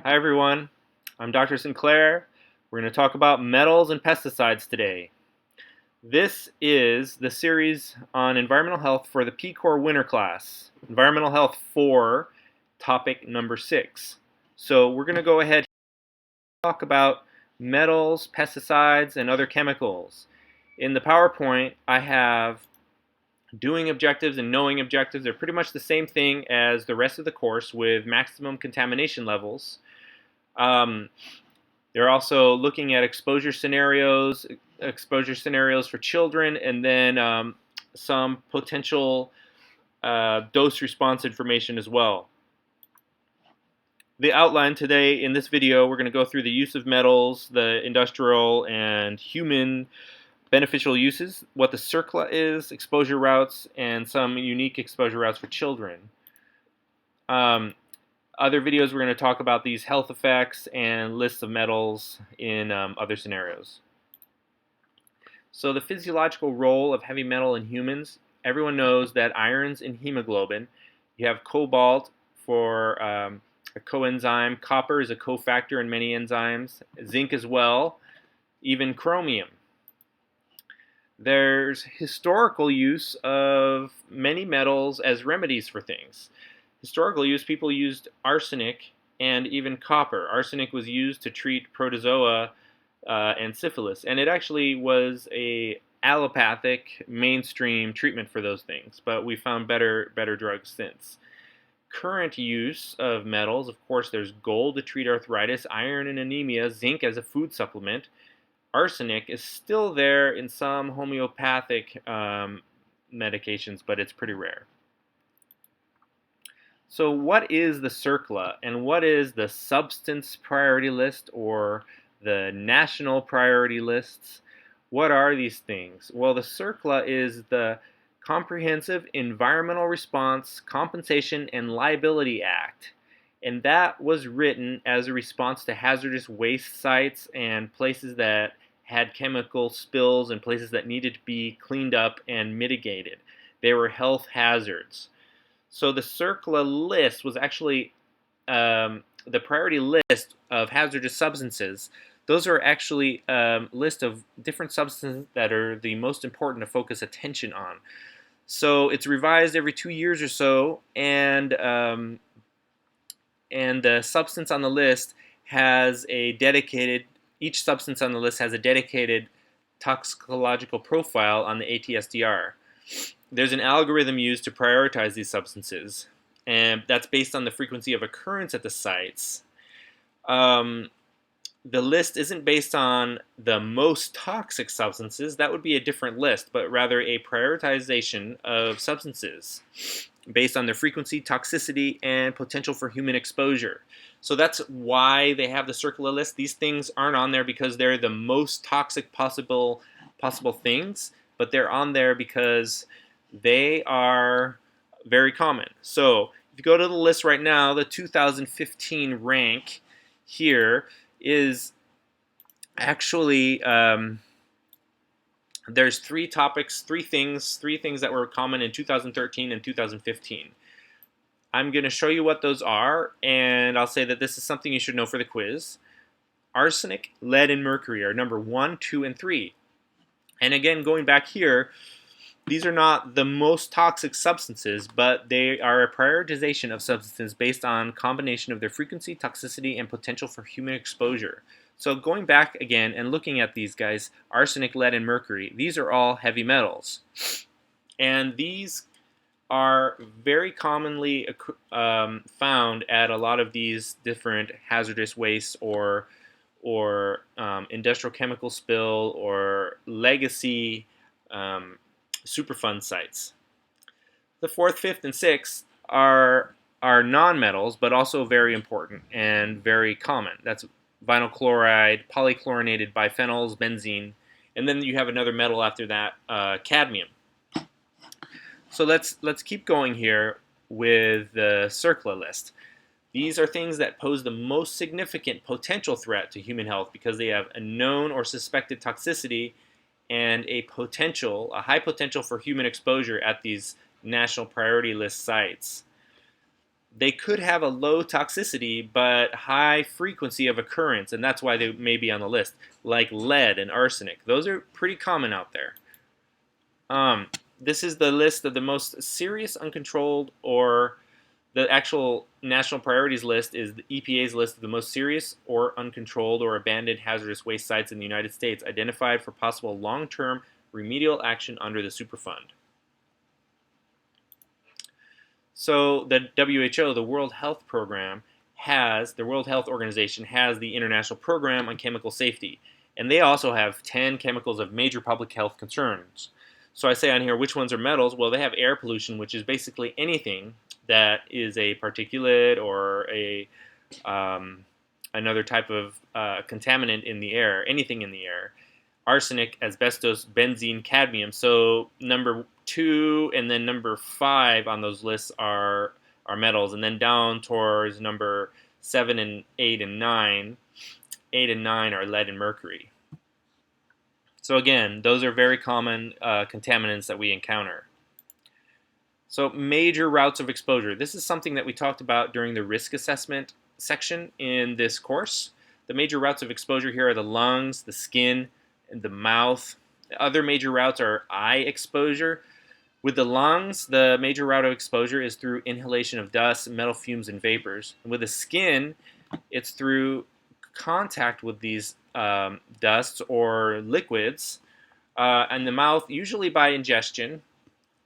Hi everyone, I'm Dr. Sinclair. We're going to talk about metals and pesticides today. This is the series on environmental health for the P Corps winter class, Environmental Health 4, topic number 6. So we're going to go ahead and talk about metals, pesticides, and other chemicals. In the PowerPoint, I have doing objectives and knowing objectives. They're pretty much the same thing as the rest of the course with maximum contamination levels. They're also looking at exposure scenarios for children, and then some potential dose response information as well. The outline today in this video, we're going to go through the use of metals, the industrial and human beneficial uses, what the CERCLA is, exposure routes, and some unique exposure routes for children. Other videos, we're going to talk about these health effects and lists of metals in other scenarios. So the physiological role of heavy metal in humans, everyone knows that iron's in hemoglobin. You have cobalt for a coenzyme. Copper is a cofactor in many enzymes. Zinc as well, even chromium. There's historical use of many metals as remedies for things. Historical use, people used arsenic and even copper. Arsenic was used to treat protozoa and syphilis, and it actually was a allopathic mainstream treatment for those things, but we found better drugs since. Current use of metals, of course, there's gold to treat arthritis, iron and anemia, zinc as a food supplement. Arsenic is still there in some homeopathic medications, but it's pretty rare. So what is the CERCLA and what is the substance priority list or the national priority lists? What are these things? Well, the CERCLA is the Comprehensive Environmental Response, Compensation, and Liability Act. And that was written as a response to hazardous waste sites and places that had chemical spills and places that needed to be cleaned up and mitigated. They were health hazards. So the CERCLA list was actually the priority list of hazardous substances. Those are actually a list of different substances that are the most important to focus attention on. So it's revised every 2 years or so, and the substance on the list has a dedicated, each substance on the list has a dedicated toxicological profile on the ATSDR. There's an algorithm used to prioritize these substances, and that's based on the frequency of occurrence at the sites. The list isn't based on the most toxic substances. That would be a different list, but rather a prioritization of substances based on their frequency, toxicity, and potential for human exposure. So that's why they have the CERCLA list. These things aren't on there because they're the most toxic possible things, but they're on there because they are very common. So if you go to the list right now, the 2015 rank here is actually there's three topics, three things that were common in 2013 and 2015. I'm going to show you what those are, and I'll say that this is something you should know for the quiz. Arsenic, lead, and mercury are number 1, 2, and 3. And again, going back here, these are not the most toxic substances, but they are a prioritization of substances based on combination of their frequency, toxicity, and potential for human exposure. So going back again and looking at these guys, arsenic, lead, and mercury, these are all heavy metals. And these are very commonly found at a lot of these different hazardous wastes or industrial chemical spill or legacy Superfund sites. The 4th, 5th, and 6th are non-metals, but also very important and very common. That's vinyl chloride, polychlorinated biphenyls, benzene, and then you have another metal after that, cadmium. So let's keep going here with the CERCLA list. These are things that pose the most significant potential threat to human health because they have a known or suspected toxicity and a high potential for human exposure at these national priority list sites. they could have a low toxicity but high frequency of occurrence, and that's why they may be on the list, like lead and arsenic. Those are pretty common out there. This is the list of the most serious, uncontrolled, or the actual national priorities list is the EPA's list of the most serious or uncontrolled or abandoned hazardous waste sites in the United States identified for possible long-term remedial action under the Superfund. So the WHO, the World Health Organization has the International Program on Chemical Safety, and they also have 10 chemicals of major public health concerns. So I say on here, which ones are metals? Well, they have air pollution, which is basically anything that is a particulate or another type of contaminant in the air, anything in the air. Arsenic, asbestos, benzene, cadmium. So number 2 and then number 5 on those lists are metals, and then down towards number 7 and 8 and 9. 8 and 9 are lead and mercury. So again, those are very common contaminants that we encounter. So major routes of exposure. This is something that we talked about during the risk assessment section in this course. The major routes of exposure here are the lungs, the skin, and the mouth. The other major routes are eye exposure. With the lungs, the major route of exposure is through inhalation of dust, metal fumes, and vapors. And with the skin, it's through contact with these dusts or liquids, and the mouth usually by ingestion,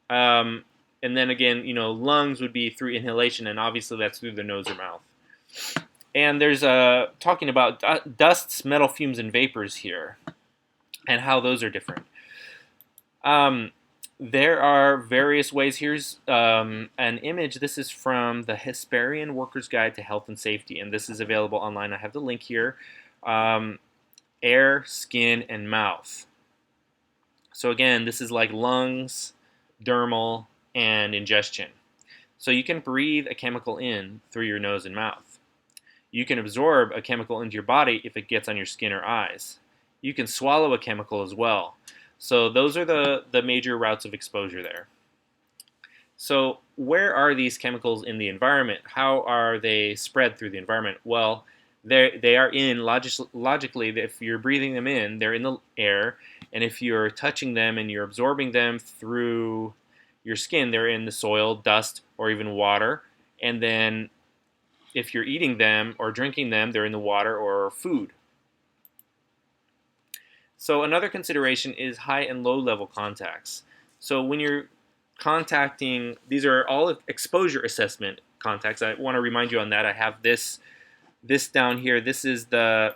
and then again, lungs would be through inhalation, and obviously that's through the nose or mouth. And there's talking about dusts, metal fumes, and vapors here, and how those are different. There are various ways. Here's an image. This is from the Hesperian Worker's Guide to Health and Safety, and this is available online. I have the link here. Air, skin, and mouth. So again, this is like lungs, dermal, and ingestion. So you can breathe a chemical in through your nose and mouth. You can absorb a chemical into your body if it gets on your skin or eyes. You can swallow a chemical as well. So those are the major routes of exposure there. So where are these chemicals in the environment? How are they spread through the environment? Well, they are logically, if you're breathing them in, they're in the air. And if you're touching them and you're absorbing them through your skin, they're in the soil, dust, or even water. And then if you're eating them or drinking them, they're in the water or food. So another consideration is high and low level contacts. So when you're contacting, these are all exposure assessment contacts. I want to remind you on that. I have this down here. This is the